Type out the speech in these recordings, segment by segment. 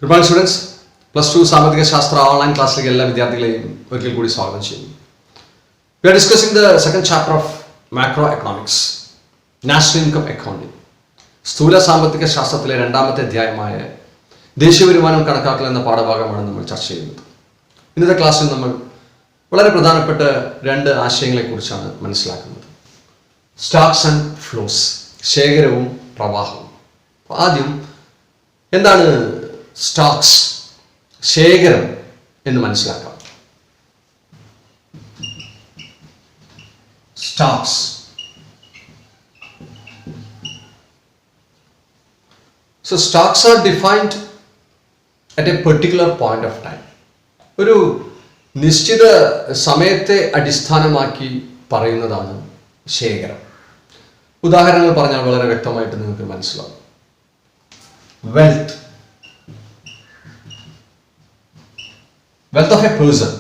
Good morning students. +2 സാമ്പത്തിക ശാസ്ത്ര online ക്ലാസ്സിലേക്ക് എല്ലാ വിദ്യാർത്ഥികളെയും ഒരിക്കൽ കൂടി സ്വാഗതം ചെയ്യുന്നു. We are discussing the second chapter of macroeconomics, national income accounting. സ്ഥൂല സാമ്പത്തിക ശാസ്ത്രത്തിലെ രണ്ടാമത്തെ അധ്യായമായ ദേശീയ വരുമാനം കണക്കാക്കൽ എന്ന പാഠഭാഗമാണ് നമ്മൾ ചർച്ച ചെയ്യുന്നത്. ഇന്നത്തെ ക്ലാസ്സിൽ നമ്മൾ വളരെ പ്രധാനപ്പെട്ട രണ്ട് ആശയങ്ങളെക്കുറിച്ചാണ് മനസ്സിലാക്കുന്നത്. സ്റ്റോക്സ് ആൻഡ് ഫ്ലോസ്, ശേഖരവും പ്രവാഹവും. ആദ്യം എന്താണ് സ്റ്റോക്സ്, ശേഖരം എന്ന് മനസ്സിലാക്കാം. Stocks stocks are defined at a particular point of time. ഒരു നിശ്ചിത സമയത്തെ അടിസ്ഥാനമാക്കി പറയുന്നതാണ് ശേഖരം. ഉദാഹരണങ്ങൾ പറഞ്ഞാൽ വളരെ വ്യക്തമായിട്ട് നിങ്ങൾക്ക് മനസ്സിലാവും. വെൽത്ത് ഓഫ് എ പേഴ്സൺ,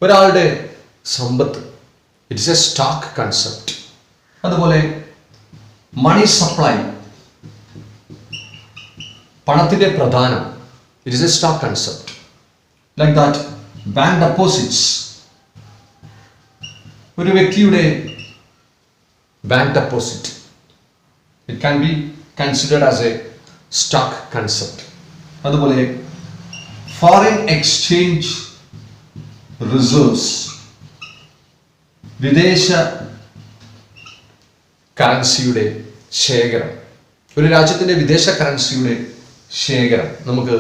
ഒരാളുടെ സമ്പത്ത്, it is a stock concept. അതുപോലെ മണി സപ്ലൈ, പണത്തിന്റെ പ്രധാനം, it is a stock concept. Like that bank deposits, ഒരു വ്യക്തിയുടെ bank deposit, it can be considered as a stock concept. അതുപോലെ ഫോറിൻ എക്സ്ചേഞ്ച് റിസർവ്സ്, വിദേശ കറൻസിയുടെ ശേഖരം, ഒരു രാജ്യത്തിന്റെ വിദേശ കറൻസിയുടെ ശേഖരം നമുക്ക്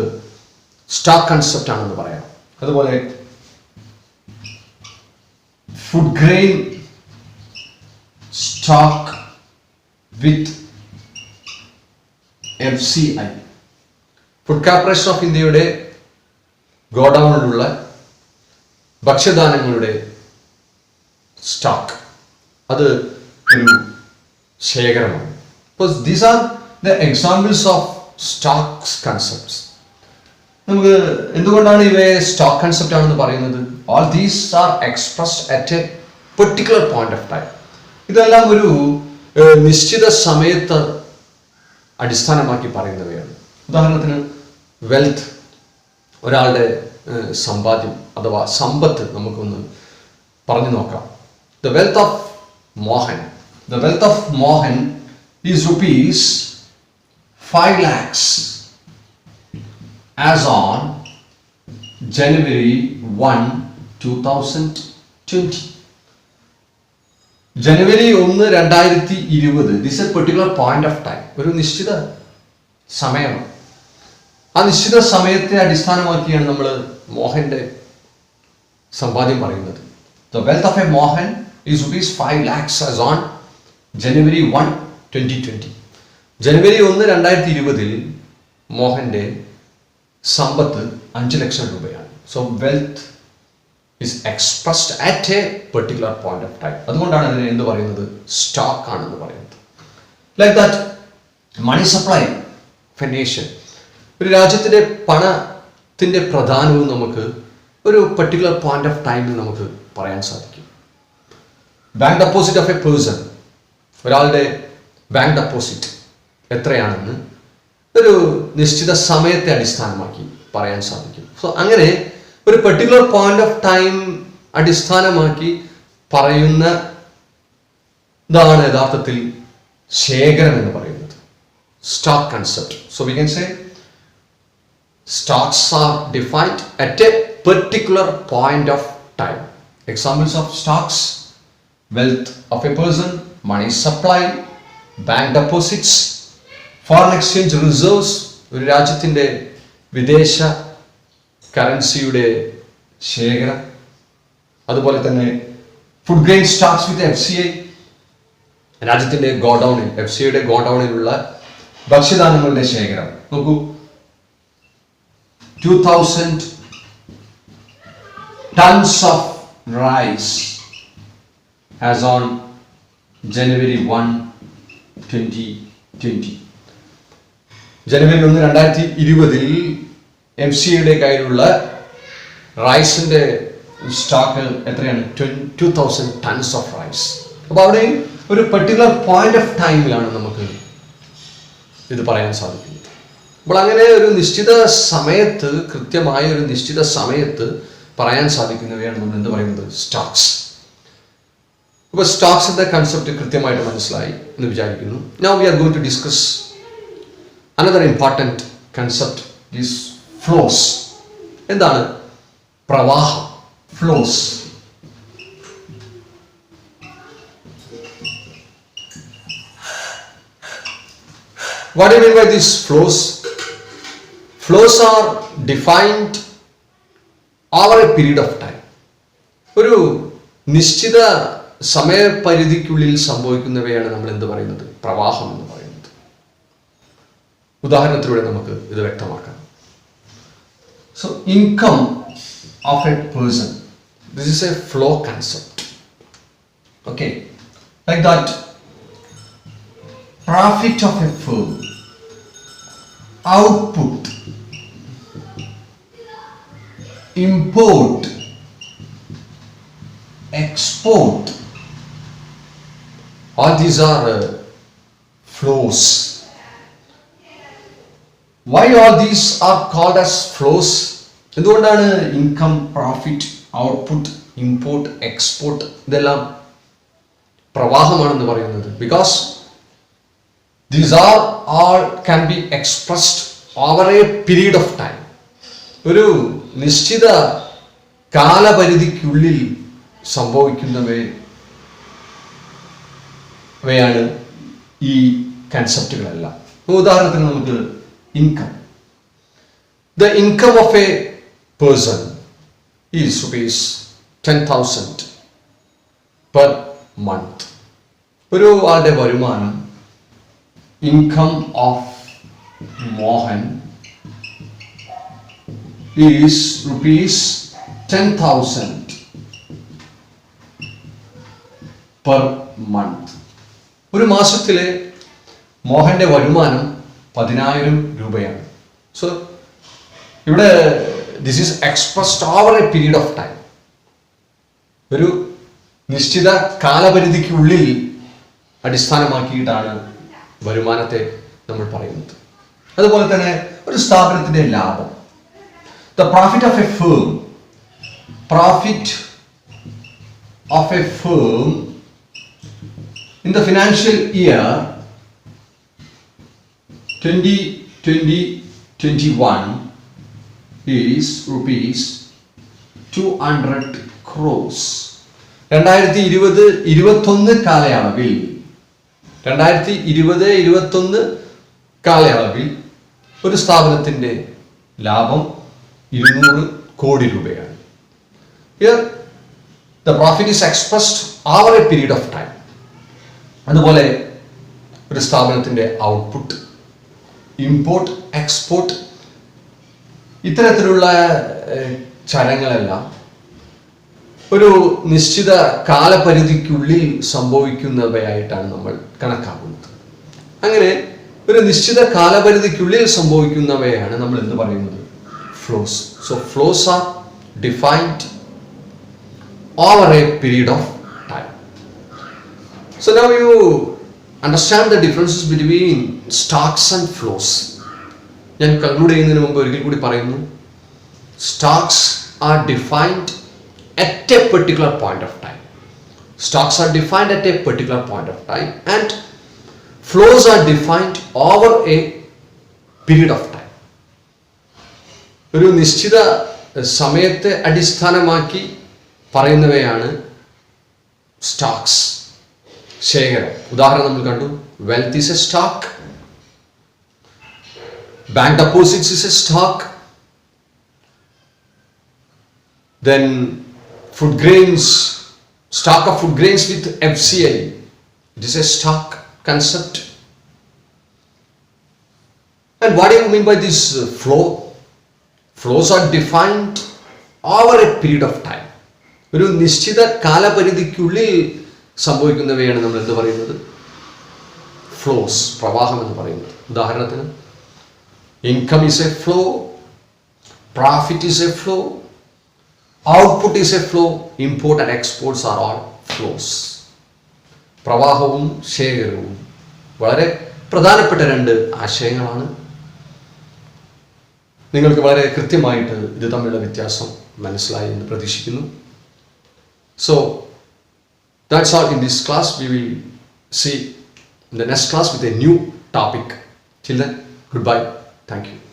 സ്റ്റോക്ക് കൺസെപ്റ്റ് ആണെന്ന് പറയാം. അതുപോലെ food grain stock with FCI, food corporation of ഇന്ത്യയുടെ ഗോഡൌണിലുള്ള ഭക്ഷ്യധാന്യങ്ങളുടെ സ്റ്റോക്ക്, അത് ഒരു ശേഖരമാണ്. These are the examples of Stokes concepts. നമുക്ക് എന്തുകൊണ്ടാണ് ഇവയെ സ്റ്റോക്ക് കൺസെപ്റ്റ് ആണെന്ന് പറയുന്നത്? All these are expressed at A particular point of time. ഇതെല്ലാം ഒരു നിശ്ചിത സമയത്ത് അടിസ്ഥാനമാക്കി പറയുന്നവയാണ്. ഉദാഹരണത്തിന് വെൽത്ത്, ഒരാളുടെ സമ്പാദ്യം അഥവാ സമ്പത്ത് നമുക്കൊന്ന് പറഞ്ഞു നോക്കാം. The wealth of Mohan is rupees 5 lakhs as on January 1, 2020. ജനുവരി 1, 2020. This a particular point of time, ഒരു നിശ്ചിത സമയമാണ്. ആ നിശ്ചിത സമയത്തെ അടിസ്ഥാനമാക്കിയാണ് നമ്മൾ മോഹന്റെ സമ്പാദ്യം പറയുന്നത്. The wealth of a Mohan is rupees 5 lakhs as on January 1, 2020. ജനുവരി 1, 2020 മോഹന്റെ സമ്പത്ത് 5 ലക്ഷം രൂപയാണ്. So wealth is expressed at a particular point of time. അതുകൊണ്ടാണ് അതിനെ എന്ത് പറയുന്നത്? സ്റ്റോക്ക് ആണെന്ന് പറയുന്നത്. Like that money supply of a nation, ഒരു രാജ്യത്തിന്റെ പണത്തിന്റെ പ്രധാനവും നമുക്ക് ഒരു പെർട്ടിക്കുലർ പോയിന്റ് ഓഫ് ടൈമിൽ നമുക്ക് പറയാൻ സാധിക്കും. Bank deposit of a person, ഒരാളുടെ ബാങ്ക് ഡെപ്പോസിറ്റ് എത്രയാണെന്ന് ഒരു നിശ്ചിത സമയത്തെ അടിസ്ഥാനമാക്കി പറയാൻ സാധിക്കും. സോ അങ്ങനെ ഒരു പെർട്ടിക്കുലർ പോയിന്റ് ഓഫ് ടൈം അടിസ്ഥാനമാക്കി പറയുന്നതാണ് യഥാർത്ഥത്തിൽ ശേഖരം എന്ന് പറയുന്നത്, stock concept. So we can say stocks are defined at a particular point of time. Examples of stocks: wealth of a person, money supply, bank deposits, foreign exchange reserves, ഒരു രാജ്യത്തിന്റെ വിദേശ കറൻസിയുടെ ശേഖരം. അതുപോലെ തന്നെ ഫുഡ് ഗ്രെയിൻ സ്റ്റോക്സ് വിത്ത് FCI, രാജ്യത്തിന്റെ ഗോഡൌണിൽ, FCIയുടെ ഗോഡൌണിലുള്ള ഭക്ഷ്യധാന്യങ്ങളുടെ ശേഖരം. നോക്കൂ, 2000 tons of rice as on January 1, 2020. ജനുവരി 1, 2020 FCIയുടെ കയ്യിലുള്ള റൈസിന്റെ സ്റ്റോക്ക് എത്രയാണ്? 2000 tons of rice. അപ്പോൾ അവിടെ ഒരു പെർട്ടിക്കുലർ പോയിന്റ് ഓഫ് ടൈമിലാണ് നമുക്ക് ഇത് പറയാൻ സാധിക്കുന്നത്. അപ്പോൾ അങ്ങനെ ഒരു നിശ്ചിത സമയത്ത്, കൃത്യമായ ഒരു നിശ്ചിത സമയത്ത് പറയാൻ സാധിക്കുന്നവയാണ് നമ്മൾ എന്ത് പറയുന്നത്, സ്റ്റോക്സ്. അപ്പോൾ സ്റ്റോക്സിന്റെ കൺസെപ്റ്റ് കൃത്യമായിട്ട് മനസ്സിലായി എന്ന് വിചാരിക്കുന്നു. Now we are going to discuss another important concept is flows. എന്താണ് പ്രവാഹം? Flows. What do you mean by these flows? Flows are defined over a period of time. ഒരു നിശ്ചിത സമയപരിധിക്കുള്ളിൽ സംഭവിക്കുന്നവയാണ് നമ്മൾ എന്ത് പറയുന്നത്, പ്രവാഹം എന്ന് പറയുന്നത്. ഉദാഹരണത്തിലൂടെ നമുക്ക് ഇത് വ്യക്തമാക്കാം. So income of a person, this is A flow concept. Okay, like that profit of a firm, output, import, export, all these are flows. Why all these are called as flows? എന്തുകൊണ്ടാണ് income, profit, output, import, export ഇതെല്ലാം പ്രവാഹമാണെന്ന് പറയുന്നത്? Because these are all can be expressed over a period of time. ഒരു നിശ്ചിത കാലപരിധിക്കുള്ളിൽ സംഭവിക്കുന്നവയാണ് ഈ കൺസെപ്റ്റുകളെല്ലാം. ഉദാഹരണത്തിന് നമുക്ക് income. The income of a person is ₹10,000 per month. ഒരു ആളുടെ വരുമാനം, income of Mohan is ₹10,000 per month. ഒരു മാസത്തിലെ മോഹന്റെ വരുമാനം 10,000 രൂപയാണ്. സോ ഇവിടെ this is expressed over a period of time. ഒരു നിശ്ചിത കാലപരിധിക്കുള്ളിൽ അടിസ്ഥാനമാക്കിയിട്ടാണ് വരുമാനത്തെ നമ്മൾ പറയുന്നത്. അതുപോലെ തന്നെ ഒരു സ്ഥാപനത്തിന്റെ ലാഭം, the profit of A firm, profit of A firm in the financial year 2020-21 is ₹200 crores. 2020-21 കാലയളവിൽ 2020-21 കാലയളവിൽ ഒരു സ്ഥാപനത്തിന്റെ ലാഭം 200 കോടി രൂപയാണ്. Here the profit is expressed over a period of time. അതുപോലെ ഒരു സ്ഥാപനത്തിന്റെ ഔട്ട്പുട്ട്, ഇമ്പോർട്ട്, എക്സ്പോർട്ട് ഇത്തരത്തിലുള്ള ചലനങ്ങളെല്ലാം ഒരു നിശ്ചിത കാലപരിധിക്കുള്ളിൽ സംഭവിക്കുന്നവയായിട്ടാണ് നമ്മൾ കണക്കാക്കുന്നത്. അങ്ങനെ ഒരു നിശ്ചിത കാലപരിധിക്കുള്ളിൽ സംഭവിക്കുന്നവയാണ് നമ്മൾ എന്ത് പറയുന്നത്, flows. So flows are defined over a period of time. So now you understand the differences between stocks and flows. ഞാൻ കൺക്ലൂഡ് ചെയ്യുന്നതിന് മുമ്പ് ഒരിക്കൽ കൂടി പറയുന്നു, stocks are defined at a particular point of time. Stocks are defined at a particular point of time and flows are defined over a period of time. ഒരു നിശ്ചിത സമയത്തെ അടിസ്ഥാനമാക്കി പറയുന്നവയാണ് സ്റ്റോക്സ്, ശേഖരം. ഉദാഹരണം നമ്മൾ കണ്ടു, wealth is A stock, bank deposits is A stock, then food grains, stock of food grains with FCI, it is a stock concept. And what do you mean by this flow? Flows are defined over a period of time. ഒരു നിശ്ചിത കാലപരിധിക്കുള്ളിൽ സംഭവിക്കുന്നവയാണ് നമ്മൾ എന്ത് പറയുന്നത്, flows, പ്രവാഹം എന്ന് പറയുന്നത്. ഉദാഹരണത്തിന് income is a flow, profit is a flow, output is a flow, import and exports are all flows. പ്രവാഹവും ശേഖരവും വളരെ പ്രധാനപ്പെട്ട രണ്ട് ആശയങ്ങളാണ്. നിങ്ങൾക്ക് വളരെ കൃത്യമായിട്ട് ഇത് തമ്മിലുള്ള വ്യത്യാസം മനസ്സിലായി എന്ന് പ്രതീക്ഷിക്കുന്നു. So that's all in this class. We will see in the next class with a new topic. Till then, goodbye. Thank you.